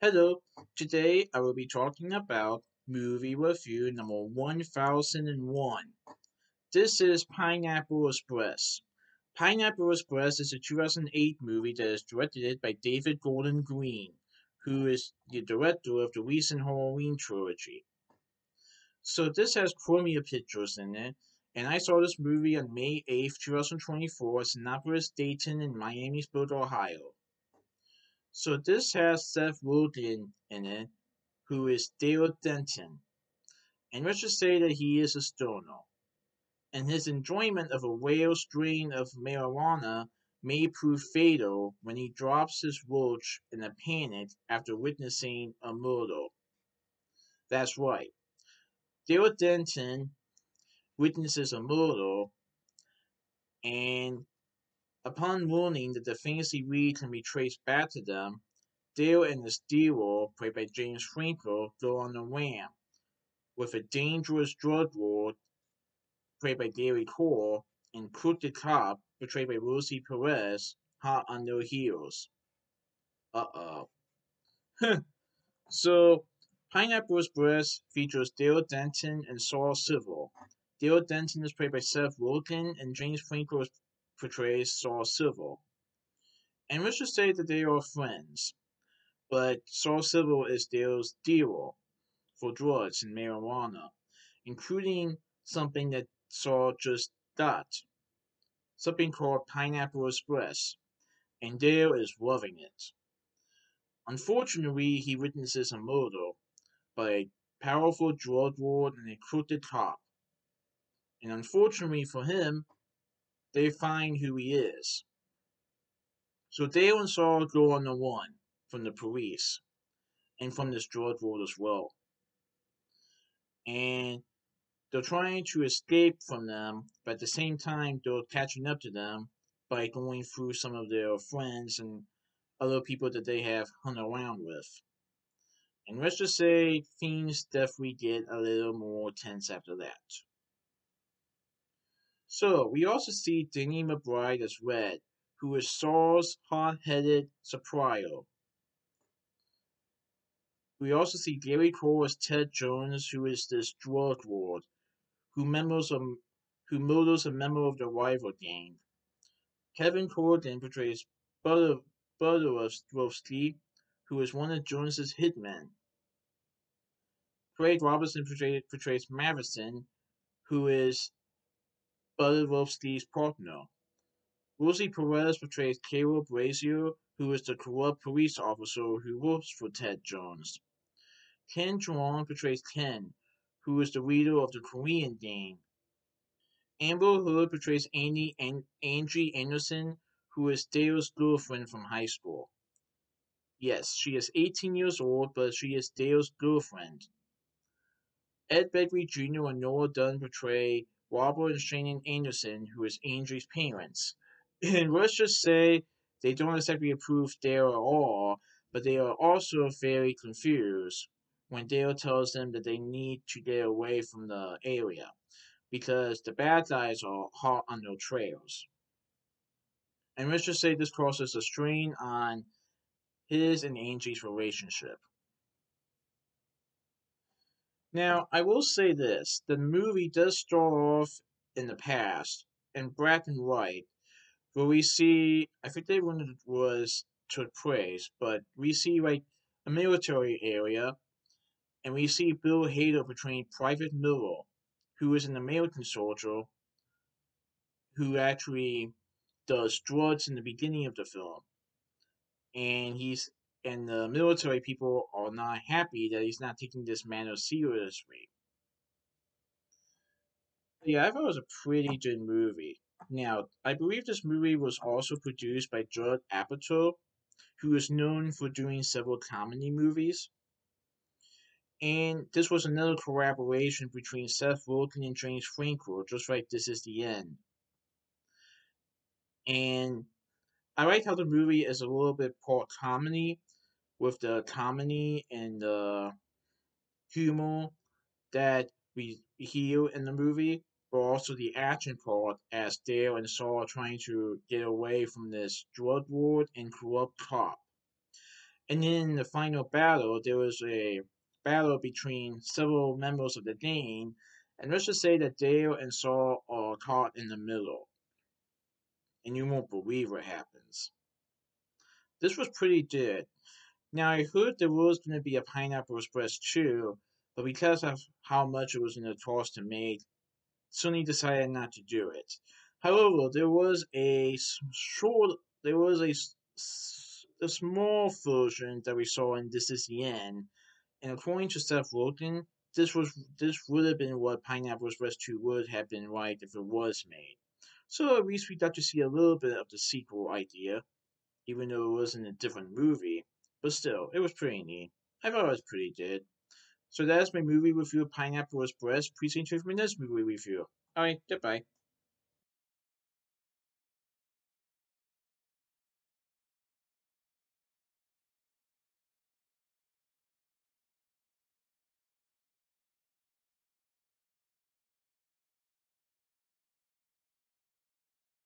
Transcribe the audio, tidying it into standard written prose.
Hello, today I will be talking about movie review number 1001. This is Pineapple Express. Pineapple Express is a 2008 movie that is directed by David Gordon Green, who is the director of the recent Halloween trilogy. So this has Chromia pictures in it, and I saw this movie on May 8th, 2024 at Cinepolis Dayton in Miamisburg, Ohio. So this has Seth Rogen in it, who is Dale Denton, and let's just say that he is a stoner, and his enjoyment of a whale strain of marijuana may prove fatal when he drops his roach in a panic after witnessing a murder. That's right, Dale Denton witnesses a murder, and upon learning that the things he reads can be traced back to them, Dale and his dealer, played by James Franco, go on a ram with a dangerous drug lord played by Gary Cole, and Crooked Cop, portrayed by Rosie Perez, hot on their heels. Uh oh. So, Pineapple Express features Dale Denton and Saul Civil. Dale Denton is played by Seth Rogen, and James Franco portrays Saul Civil. And let's just say that they are friends, but Saul Civil is Dale's dealer for drugs and marijuana, including something that Saul just got, something called Pineapple Express, and Dale is loving it. Unfortunately, he witnesses a murder by a powerful drug lord and a crooked cop, and unfortunately for him, they find who he is. So Dale and Saul go on the run from the police and from this drug lord as well, and they're trying to escape from them, but at the same time, they're catching up to them by going through some of their friends and other people that they have hung around with. And let's just say things definitely get a little more tense after that. So, we also see Danny McBride as Red, who is Saul's hot-headed supplier. We also see Gary Cole as Ted Jones, who is this drug lord, who, who murders a member of the rival gang. Kevin Corrigan portrays Buttowski, who is one of Jones's hitmen. Craig Robertson portrays Mavison, who is Buttowski's partner. Rosie Perez portrays Caleb Brazier, who is the corrupt police officer who works for Ted Jones. Ken Jeong portrays Ken, who is the leader of the Korean gang. Amber Heard portrays Angie Anderson, who is Dale's girlfriend from high school. Yes, she is 18 years old, but she is Dale's girlfriend. Ed Begley Jr. and Noah Dunn portray Robert and Shannon Anderson, who is Angie's parents. And let's just say they don't exactly approve Dale at all, but they are also very confused when Dale tells them that they need to get away from the area because the bad guys are hot on their trails. And let's just say this causes a strain on his and Angie's relationship. Now, I will say this the movie does start off in the past, in black and white, where we see, I think they when it was took place, but we see like a military area, and we see Bill Hader portraying Private Miller, who is an American soldier who actually does drugs in the beginning of the film, and the military people are not happy that he's not taking this matter seriously. Yeah, I thought it was a pretty good movie. Now, I believe this movie was also produced by Judd Apatow, who is known for doing several comedy movies. And this was another collaboration between Seth Rogen and James Franco, just like This Is the End. And I like how the movie is a little bit part comedy, with the comedy and the humor that we hear in the movie, but also the action part as Dale and Saul are trying to get away from this drug lord and corrupt cop. And then in the final battle, there was a battle between several members of the gang, and let's just say that Dale and Saul are caught in the middle, and you won't believe what happens. This was pretty good. Now, I heard there was going to be a Pineapple Express 2, but because of how much it was going to cost to make, Sony decided not to do it. However, there was there was a small version that we saw in This Is the End, and according to Seth Rogen, this would have been what Pineapple Express 2 would have been like if it was made. So at least we got to see a little bit of the sequel idea, even though it wasn't a different movie. But still, it was pretty neat. I thought it was pretty good. So that's my movie review of Pineapple Express. Please stay tuned for my next movie review. Alright, goodbye.